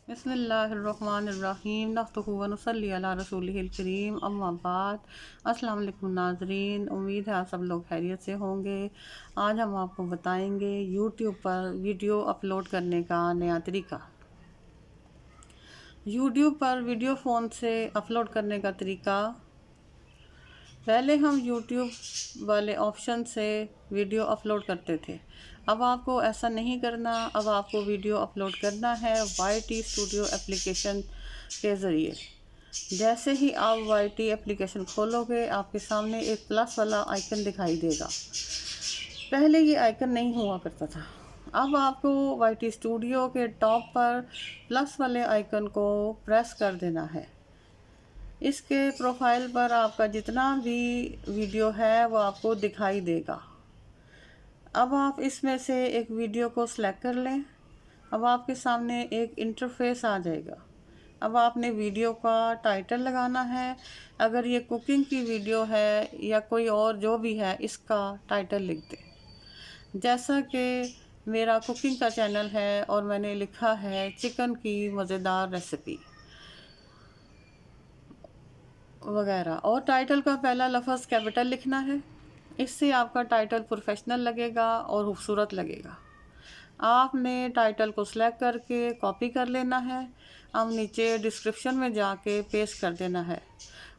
बिस्मिल्लाहिर्रहमानिर्रहीम नस्तहु व नुसल्ली अला रसूलिहिल करीम अम्मा बाद। अस्सलाम वालेकुम नाज़रीन, उम्मीद है आप सब लोग खैरियत से होंगे। आज हम आपको बताएंगे यूट्यूब पर वीडियो अपलोड करने का नया तरीका। यूट्यूब पर वीडियो फ़ोन से अपलोड करने का तरीका। पहले हम यूट्यूब वाले ऑप्शन से वीडियो अपलोड करते थे। अब आपको ऐसा नहीं करना। अब आपको वीडियो अपलोड करना है YT स्टूडियो एप्लीकेशन के ज़रिए। जैसे ही आप YT एप्लीकेशन खोलोगे, आपके सामने एक प्लस वाला आइकन दिखाई देगा। पहले ये आइकन नहीं हुआ करता था। अब आपको YT स्टूडियो के टॉप पर प्लस वाले आइकन को प्रेस कर देना है। इसके प्रोफाइल पर आपका जितना भी वीडियो है वो आपको दिखाई देगा। अब आप इसमें से एक वीडियो को सिलेक्ट कर लें। अब आपके सामने एक इंटरफेस आ जाएगा। अब आपने वीडियो का टाइटल लगाना है। अगर ये कुकिंग की वीडियो है या कोई और जो भी है, इसका टाइटल लिख दें। जैसा कि मेरा कुकिंग का चैनल है और मैंने लिखा है चिकन की मज़ेदार रेसिपी वगैरह, और टाइटल का पहला लफ्ज़ कैपिटल लिखना है। इससे आपका टाइटल प्रोफेशनल लगेगा और खूबसूरत लगेगा। आपने टाइटल को सिलेक्ट करके कॉपी कर लेना है। अब नीचे डिस्क्रिप्शन में जाके पेस्ट कर देना है।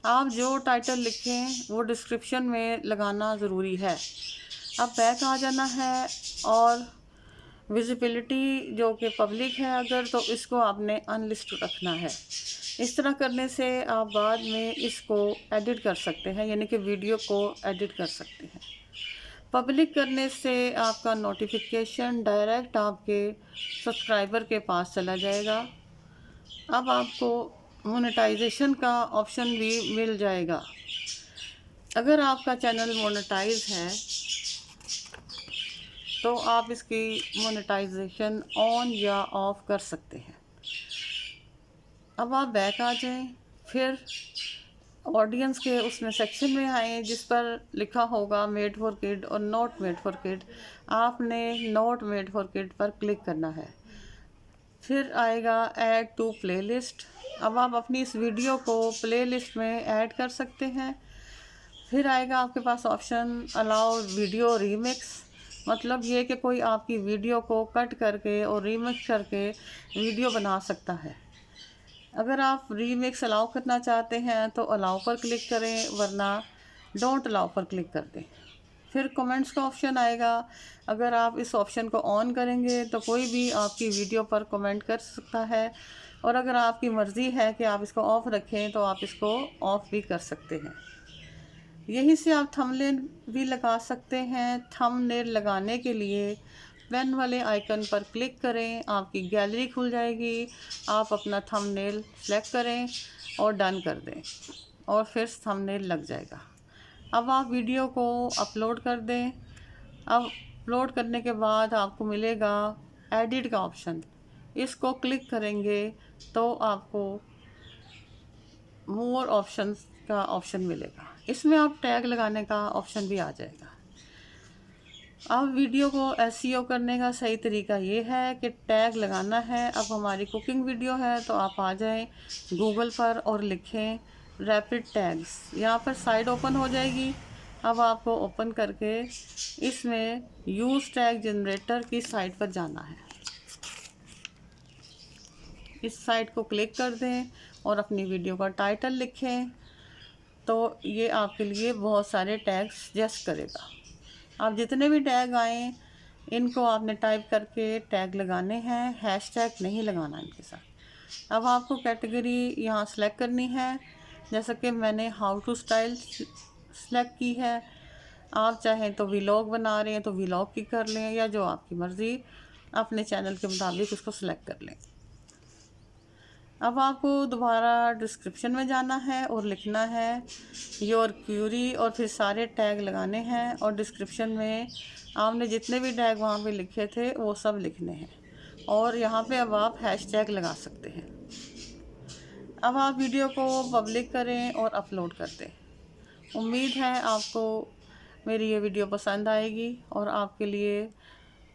आप जो टाइटल लिखें वो डिस्क्रिप्शन में लगाना ज़रूरी है। अब बैक आ जाना है और विजिबिलिटी जो कि पब्लिक है अगर, तो इसको आपने अनलिस्ट रखना है। इस तरह करने से आप बाद में इसको एडिट कर सकते हैं, यानी कि वीडियो को एडिट कर सकते हैं। पब्लिक करने से आपका नोटिफिकेशन डायरेक्ट आपके सब्सक्राइबर के पास चला जाएगा। अब आपको मोनेटाइजेशन का ऑप्शन भी मिल जाएगा। अगर आपका चैनल मोनेटाइज है तो आप इसकी मोनेटाइजेशन ऑन या ऑफ कर सकते हैं। अब आप बैक आ जाएं, फिर ऑडियंस के उसमें सेक्शन में आए जिस पर लिखा होगा मेड फॉर किड और नॉट मेड फॉर किड। आपने नॉट मेड फॉर किड पर क्लिक करना है। फिर आएगा ऐड टू प्लेलिस्ट। अब आप अपनी इस वीडियो को प्लेलिस्ट में ऐड कर सकते हैं। फिर आएगा आपके पास ऑप्शन अलाउ वीडियो रीमिक्स। मतलब ये कि कोई आपकी वीडियो को कट करके और रीमिक्स करके वीडियो बना सकता है। अगर आप रीमिक्स अलाउ करना चाहते हैं तो अलाउ पर क्लिक करें, वरना डोंट अलाउ पर क्लिक कर दें। फिर कमेंट्स का ऑप्शन आएगा। अगर आप इस ऑप्शन को ऑन करेंगे तो कोई भी आपकी वीडियो पर कमेंट कर सकता है, और अगर आपकी मर्ज़ी है कि आप इसको ऑफ़ रखें तो आप इसको ऑफ़ भी कर सकते हैं। यहीं से आप थंबनेल भी लगा सकते हैं। थंबनेल लगाने के लिए पेन वाले आइकन पर क्लिक करें, आपकी गैलरी खुल जाएगी। आप अपना थंबनेल सेलेक्ट करें और डन कर दें, और फिर थंबनेल लग जाएगा। अब आप वीडियो को अपलोड कर दें। अब अपलोड करने के बाद आपको मिलेगा एडिट का ऑप्शन। इसको क्लिक करेंगे तो आपको मोर ऑप्शंस का ऑप्शन मिलेगा। इसमें आप टैग लगाने का ऑप्शन भी आ जाएगा। अब वीडियो को एसईओ करने का सही तरीका ये है कि टैग लगाना है। अब हमारी कुकिंग वीडियो है तो आप आ जाएं गूगल पर और लिखें रैपिड टैग्स। यहाँ पर साइट ओपन हो जाएगी। अब आपको ओपन करके इसमें यूज़ टैग जनरेटर की साइट पर जाना है। इस साइट को क्लिक कर दें और अपनी वीडियो का टाइटल लिखें, तो ये आपके लिए बहुत सारे टैग्स सजेस्ट करेगा। आप जितने भी टैग आएँ इनको आपने टाइप करके टैग लगाने हैं, हैशटैग नहीं लगाना इनके साथ। अब आपको कैटेगरी यहाँ सेलेक्ट करनी है। जैसा कि मैंने हाउ टू स्टाइल सेलेक्ट की है। आप चाहें तो व्लॉग बना रहे हैं तो व्लॉग की कर लें, या जो आपकी मर्ज़ी, अपने चैनल के मुताबिक उसको सेलेक्ट कर लें। अब आपको दोबारा डिस्क्रिप्शन में जाना है और लिखना है योर क्यूरी, और फिर सारे टैग लगाने हैं, और डिस्क्रिप्शन में आपने जितने भी टैग वहाँ पे लिखे थे वो सब लिखने हैं, और यहाँ पे अब आप हैशटैग लगा सकते हैं। अब आप वीडियो को पब्लिक करें और अपलोड कर दें। उम्मीद है आपको मेरी ये वीडियो पसंद आएगी और आपके लिए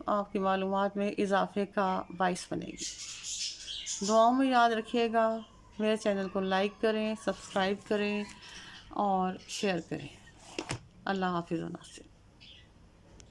आपकी मालूमात में इजाफे का बाइस बनेगी। दुआओं में याद रखिएगा। मेरे चैनल को लाइक करें, सब्सक्राइब करें और शेयर करें। अल्लाह हाफिज़ व नासिर।